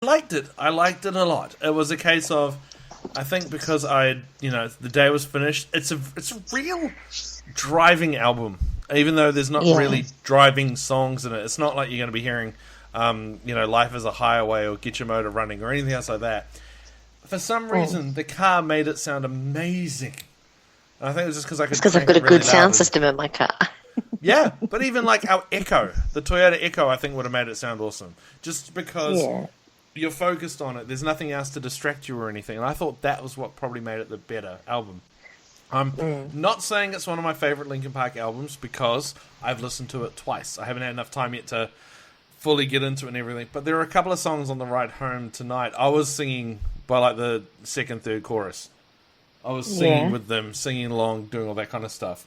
liked it. I liked it a lot. It was a case of, I think because the day was finished. It's a real driving album, even though there's not really driving songs in it. It's not like you're going to be hearing, Life is a Highway or Get Your Motor Running or anything else like that. For some reason, the car made it sound amazing. And I think it was just because I could. It's because I've got a good sound system in my car. Yeah, but even like our Echo, the Toyota Echo, I think would have made it sound awesome. Just because you're focused on it. There's nothing else to distract you or anything. And I thought that was what probably made it the better album. I'm not saying it's one of my favourite Linkin Park albums because I've listened to it twice. I haven't had enough time yet to fully get into it and everything. But there are a couple of songs on the ride home tonight. I was singing by like the second, third chorus. I was singing with them, singing along, doing all that kind of stuff.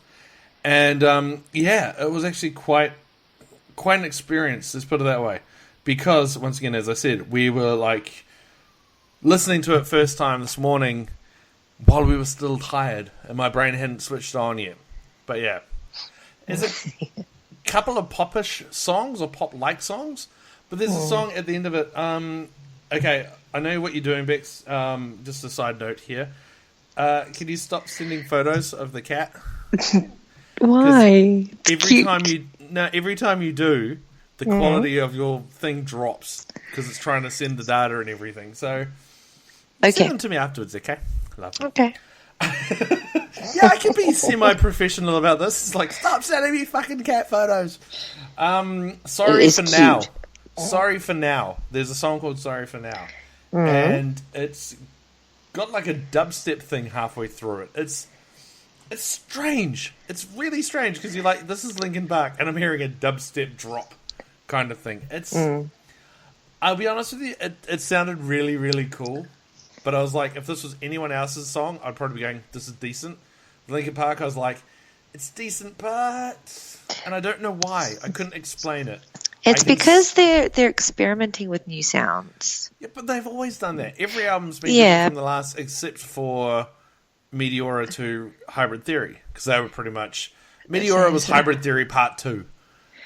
And, it was actually quite an experience, let's put it that way. Because, once again, as I said, we were, like, listening to it first time this morning while we were still tired, and my brain hadn't switched on yet. But, yeah. There's a couple of pop-ish songs, or pop-like songs, but there's a song at the end of it. Okay, I know what you're doing, Bex. Just a side note here. Can you stop sending photos of the cat? Why? Every time you do, the quality of your thing drops because it's trying to send the data and everything. So, send them to me afterwards, okay? Love them. Okay. Yeah, I can be semi-professional about this. It's like, stop sending me fucking cat photos. Sorry for cute. Now. Sorry for Now. There's a song called Sorry for Now, and it's got like a dubstep thing halfway through it. It's strange. It's really strange because you're like, this is Linkin Park, and I'm hearing a dubstep drop kind of thing. It's. I'll be honest with you, it sounded really, really cool, but I was like, if this was anyone else's song, I'd probably be going, this is decent. With Linkin Park, I was like, it's decent, but... And I don't know why. I couldn't explain it. It's because they're experimenting with new sounds. Yeah, but they've always done that. Every album's been different from the last, except for Meteora to Hybrid Theory, because they were pretty much... Meteora was Hybrid Theory Part 2.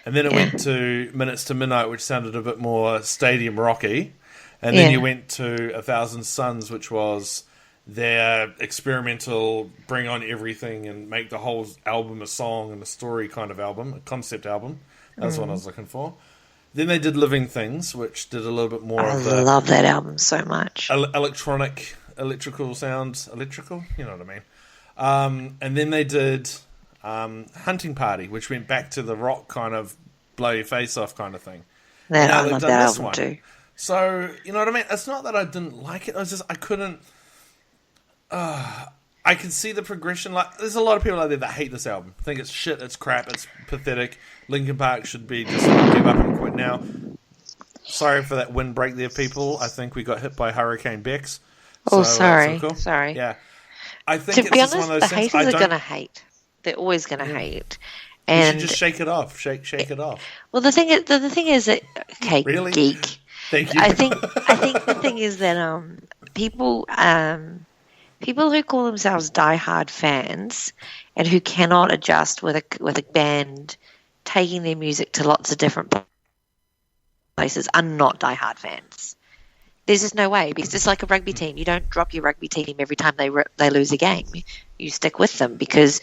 And then it went to Minutes to Midnight, which sounded a bit more stadium rocky. And then you went to 1,000 Suns, which was their experimental, bring on everything and make the whole album a song and a story kind of album, a concept album. That's what I was looking for. Then they did Living Things, which did a little bit more of the... I love that album so much. Electrical sounds. Electrical? You know what I mean. And then they did... Hunting Party, which went back to the rock kind of blow your face off kind of thing. I love that album too. So, you know what I mean? It's not that I didn't like it. I was just, I couldn't... I can see the progression. Like, there's a lot of people out there that hate this album. Think it's shit, it's crap, it's pathetic. Linkin Park should be just give up and quit now. Sorry for that windbreak there, people. I think we got hit by Hurricane Bex. Oh, sorry. Cool. Sorry. Yeah. I think to be honest, one of those things. Haters are going to hate. They're always going to hate. And you should just shake it off. Shake it off. Well, the thing is that really? Geek. Thank you. I think the thing is that people who call themselves diehard fans and who cannot adjust with a band taking their music to lots of different places are not diehard fans. There's just no way, because it's like a rugby team. You don't drop your rugby team every time they lose a game. You stick with them because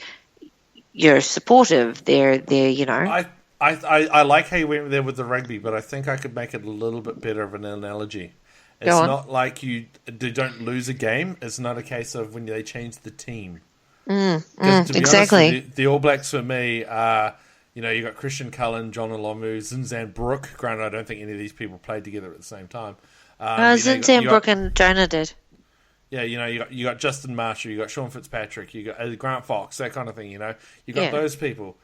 you're supportive. They're you know. I like how you went there with the rugby, but I think I could make it a little bit better of an analogy. It's not like you don't lose a game. It's not a case of when they change the team. To be exactly. Honest, the All Blacks for me are, you got Christian Cullen, John Alomu, Zinzan Brooke. Granted, I don't think any of these people played together at the same time. Zinzan Brooke and Jonah did. Yeah, you got Justin Marshall, you got Sean Fitzpatrick, you got Grant Fox, that kind of thing. You got those people,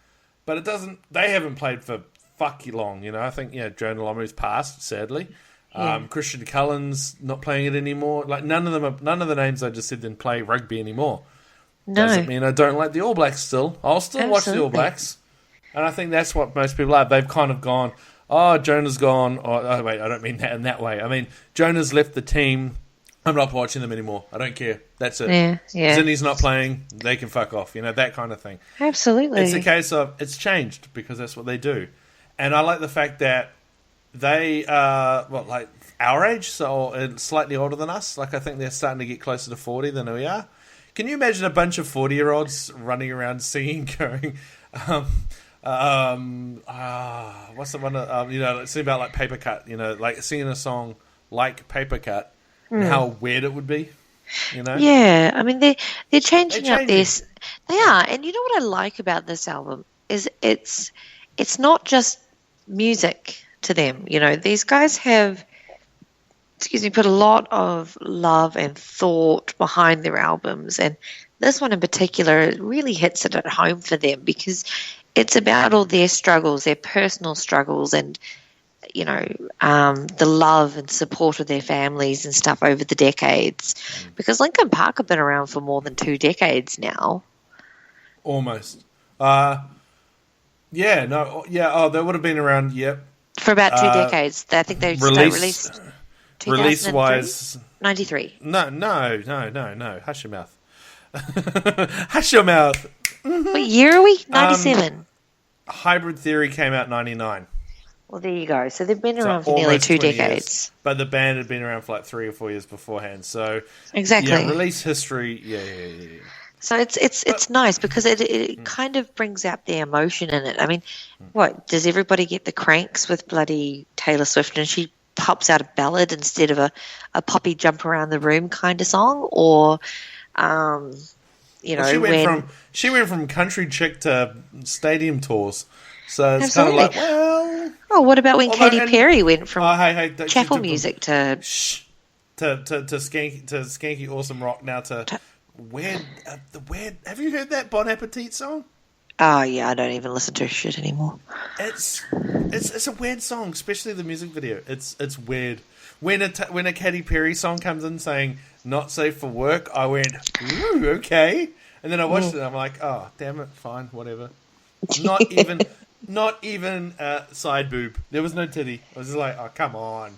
but it doesn't. They haven't played for fuck long. I think Jonah Alomu's passed, sadly. Christian Cullen's not playing it anymore. Like none of the names I just said didn't play rugby anymore. No. Doesn't mean I don't like the All Blacks still. I'll still watch the All Blacks. And I think that's what most people are. They've kind of gone, oh, Jonah's gone. Oh, wait, I don't mean that in that way. I mean, Jonah's left the team. I'm not watching them anymore. I don't care. That's it. Yeah. Zinni's not playing. They can fuck off. That kind of thing. Absolutely. It's a case of it's changed because that's what they do. And I like the fact that they, our age, so slightly older than us. Like, I think they're starting to get closer to 40 than we are. Can you imagine a bunch of 40-year-olds running around singing, going, what's the one, it's about like Paper Cut, like singing a song like Paper Cut, and how weird it would be, Yeah, I mean, they're changing up this. They are, and you know what I like about this album is it's not just music to them. These guys have, put a lot of love and thought behind their albums, and this one in particular really hits it at home for them because it's about all their struggles, their personal struggles, and the love and support of their families and stuff over the decades. Because Linkin Park have been around for more than 2 decades now. Almost. They would have been around, yep. For about 2 decades. I think they released... Release-wise... 93. No. Hush your mouth. Hush your mouth. What year are we? 97. Hybrid Theory came out 99. Well, there you go. So they've been around for nearly 2 decades. Years. But the band had been around for like 3 or 4 years beforehand. So exactly. Yeah, release history. Yeah. So it's nice because it kind of brings out the emotion in it. I mean, what does everybody get the cranks with bloody Taylor Swift and she pops out a ballad instead of a poppy jump around the room kind of song, or she went from country chick to stadium tours. So it's Absolutely. kind of like, well... Oh, what about when Katy Perry went from chapel music to skanky awesome rock now to weird... have you heard that Bon Appetit song? Oh, yeah, I don't even listen to shit anymore. It's a weird song, especially the music video. It's weird. When a Katy Perry song comes in saying, not safe for work, I went, ooh, okay. And then I watched it and I'm like, oh, damn it, fine, whatever. Not even a side boob. There was no titty. I was just like, oh, come on,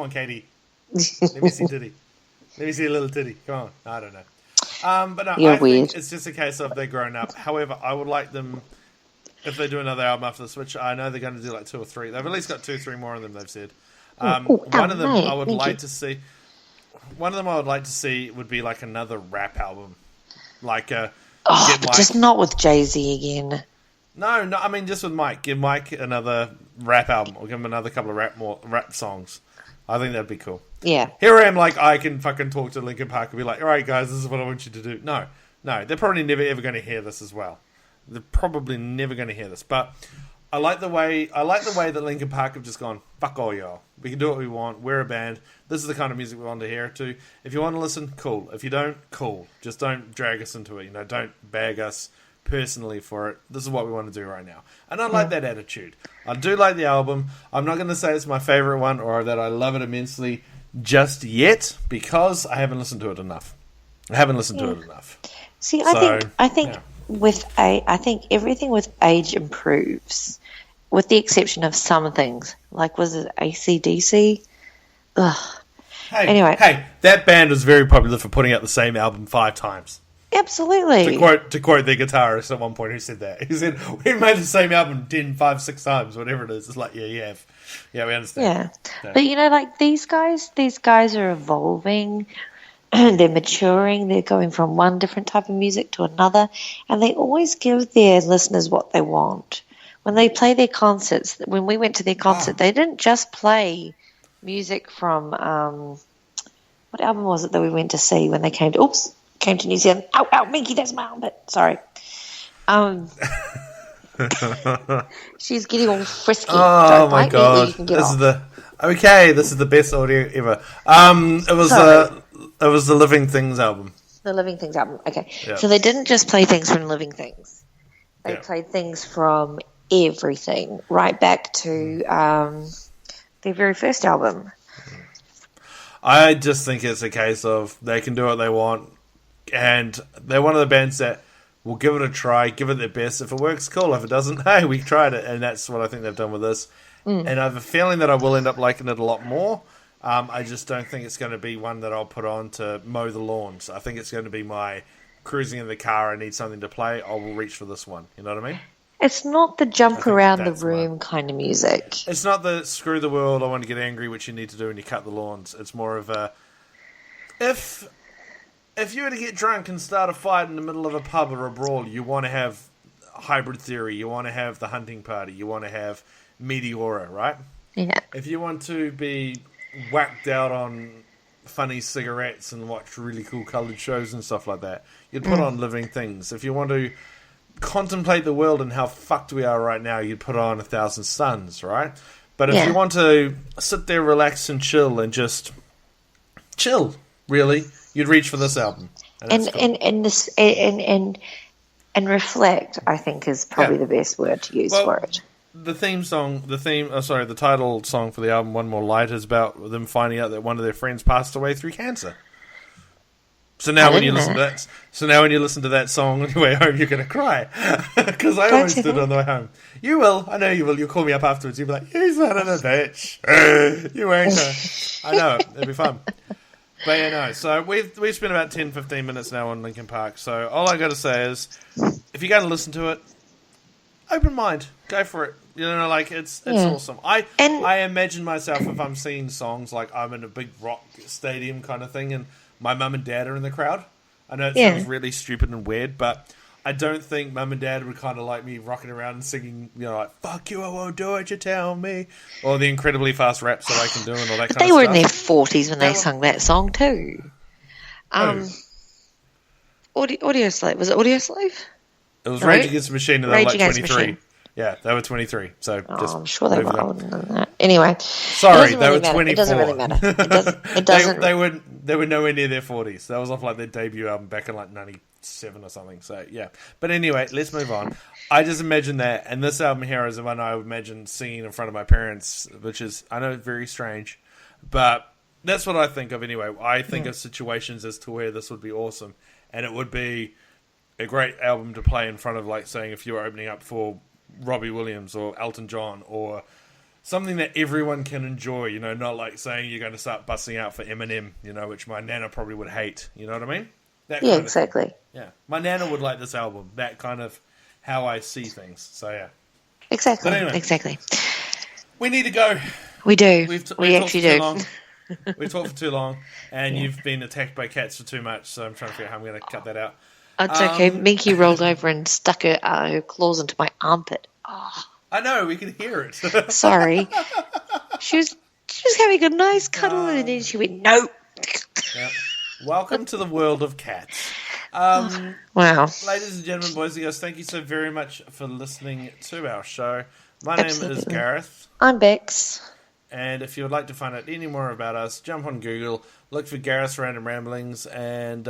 Katie. Let me see titty. Let me see a little titty. Come on. I don't know. But no, You're I weird. think it's just a case of they're grown up. However, I would like them, if they do another album after this, which I know they're going to do like 2 or 3. They've at least got 2 or 3 more of them, they've said. One of them I would like to see. One of them I would like to see would be like another rap album, like but just not with Jay-Z again. No, I mean just with Mike. Give Mike another rap album, or give him another couple of rap songs. I think that'd be cool. Yeah. Here I am, like I can fucking talk to Linkin Park and be like, all right, guys, this is what I want you to do. No, they're probably never ever going to hear this as well. They're probably never going to hear this, but. I like the way that Linkin Park have just gone, fuck all y'all. We can do what we want. We're a band. This is the kind of music we want to hear to. If you want to listen, cool. If you don't, cool. Just don't drag us into it. Don't bag us personally for it. This is what we want to do right now. And I like that attitude. I do like the album. I'm not going to say it's my favorite one or that I love it immensely just yet because I haven't listened to it enough. See, I think. Yeah. I think everything with age improves, with the exception of some things. Like, was it AC/DC? Ugh. Hey, that band was very popular for putting out the same album 5 times. Absolutely. To quote their guitarist at one point who said that. He said, we made the same album 5, 6 times, whatever it is. It's like, yeah, you have. Yeah, we understand. Yeah. But, like, these guys are evolving. They're maturing, they're going from one different type of music to another, and they always give their listeners what they want. When they play their concerts, when we went to their concert, they didn't just play music from, what album was it that we went to see when they came to New Zealand? Ow, Minky, that's my armpit. Sorry. She's getting all frisky. Oh my god. This is the best audio ever. It was the Living Things album. The Living Things album. Okay. Yep. So they didn't just play things from Living Things. They played things from everything, right back to their very first album. I just think it's a case of they can do what they want, and they're one of the bands that will give it a try, give it their best. If it works, cool. If it doesn't, hey, we tried it, and that's what I think they've done with this. And I have a feeling that I will end up liking it a lot more. I just don't think it's going to be one that I'll put on to mow the lawns. I think it's going to be my cruising in the car, I need something to play, I will reach for this one. You know what I mean? It's not the I jump think around the that's room kind of music. It's not the screw the world, I want to get angry, which you need to do when you cut the lawns. It's more of a... If you were to get drunk and start a fight in the middle of a pub or a brawl, you want to have Hybrid Theory, you want to have The Hunting Party, you want to have Meteora, right? Yeah. If you want to be whacked out on funny cigarettes and watch really cool coloured shows and stuff like that, you'd put on Living Things. If you want to contemplate the world and how fucked we are right now, you'd put on 1,000 Suns, right? But if you want to sit there, relax and chill and just chill, really, you'd reach for this album. And reflect, I think, is probably the best word to use for it. The title song for the album, One More Light, is about them finding out that one of their friends passed away through cancer. So now when you listen to that song on your way home, you're going to cry. Because I always did on the way home. You will. I know you will. You'll call me up afterwards. You'll be like, you son of a bitch. You wanker. I know. It'll be fun. But yeah, no. So we've spent about 10, 15 minutes now on Linkin Park. So all I got to say is, if you're going to listen to it, open mind. Go for it. You know, like, it's awesome. I imagine myself, if I'm seeing songs, like I'm in a big rock stadium kind of thing, and my mum and dad are in the crowd. I know it sounds really stupid and weird, but I don't think mum and dad would kind of like me rocking around and singing, you know, like, fuck you, I won't do it, you tell me. Or the incredibly fast raps that I can do and all that kind of stuff. They were in their 40s when they sung that song too. Audio Slave. Was it Audio Slave? It was Rage Against the Machine, and they were like 23. Machine. Yeah, they were 23. So I'm sure they were older than that. Anyway, sorry, they were 24. It doesn't really matter. It doesn't. They were nowhere near their 40s. That was off like their debut album back in like 97 or something. So yeah. But anyway, let's move on. I just imagine that, and this album here is the one I would imagine singing in front of my parents, which is, I know, very strange, but that's what I think of anyway. I think of situations as to where this would be awesome, and it would be a great album to play in front of, like, saying, if you were opening up for Robbie Williams or Elton John, or something that everyone can enjoy, you know, not like saying you're going to start busting out for Eminem, you know, which my nana probably would hate, you know what I mean? Exactly. Yeah, my nana would like this album, that kind of how I see things, so yeah. Exactly, anyway, exactly. We need to go. We do. We actually do. We've talked for too long, and you've been attacked by cats for too much, so I'm trying to figure out how I'm going to cut that out. It's okay. Minky rolled over and stuck her claws into my armpit. Oh. I know, we can hear it. Sorry. She was having a nice cuddle, and then she went, no. Yep. Welcome to the world of cats. Wow. Ladies and gentlemen, boys and girls, thank you so very much for listening to our show. My name is Gareth. I'm Bex. And if you would like to find out any more about us, jump on Google, look for Gareth's Random Ramblings, and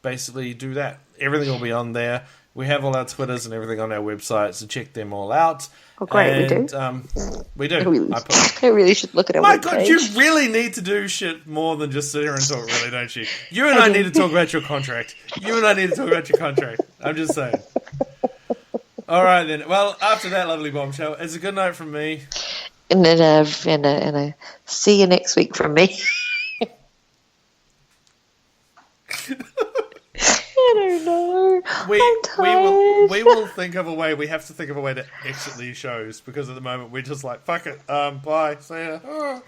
basically do that. Everything will be on there. We have all our Twitters and everything on our website, so check them all out. Oh, great, and, we do. We do. I really should look at our website. My God, you really need to do shit more than just sit here and talk, really, don't you? You and I need to talk about your contract. I'm just saying. All right, then. Well, after that lovely bombshell, it's a good night from me. And a see you next week from me. I don't know. We will think of a way. We have to think of a way to exit these shows, because at the moment we're just like, fuck it. Bye. See ya. I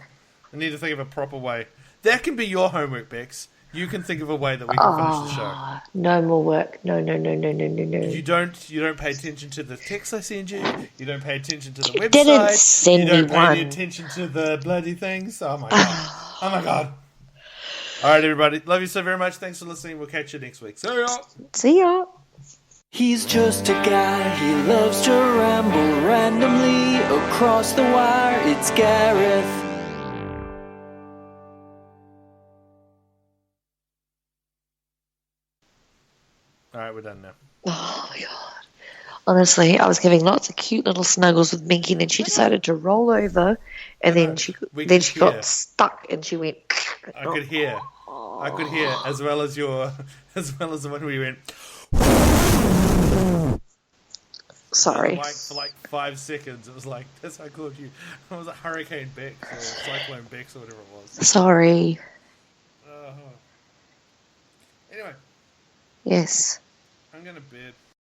need to think of a proper way. That can be your homework, Bex. You can think of a way that we can finish the show. No more work. No. You don't pay attention to the text I send you. You don't pay attention to the website. Didn't send you don't me pay one. any attention to the bloody things. Oh my God. Oh my God. All right, everybody. Love you so very much. Thanks for listening. We'll catch you next week. See ya. He's just a guy. He loves to ramble randomly across the wire. It's Gareth. All right, we're done now. Oh, my God. Honestly, I was having lots of cute little snuggles with Minky, and then she decided to roll over, and then she got stuck, and she went... I could hear, as well as the one where you went... Sorry. For like 5 seconds, it was like, that's how I called you. It was a Hurricane Bex, or Cyclone Bex, or whatever it was. Sorry. Anyway. Yes. I'm going to bed.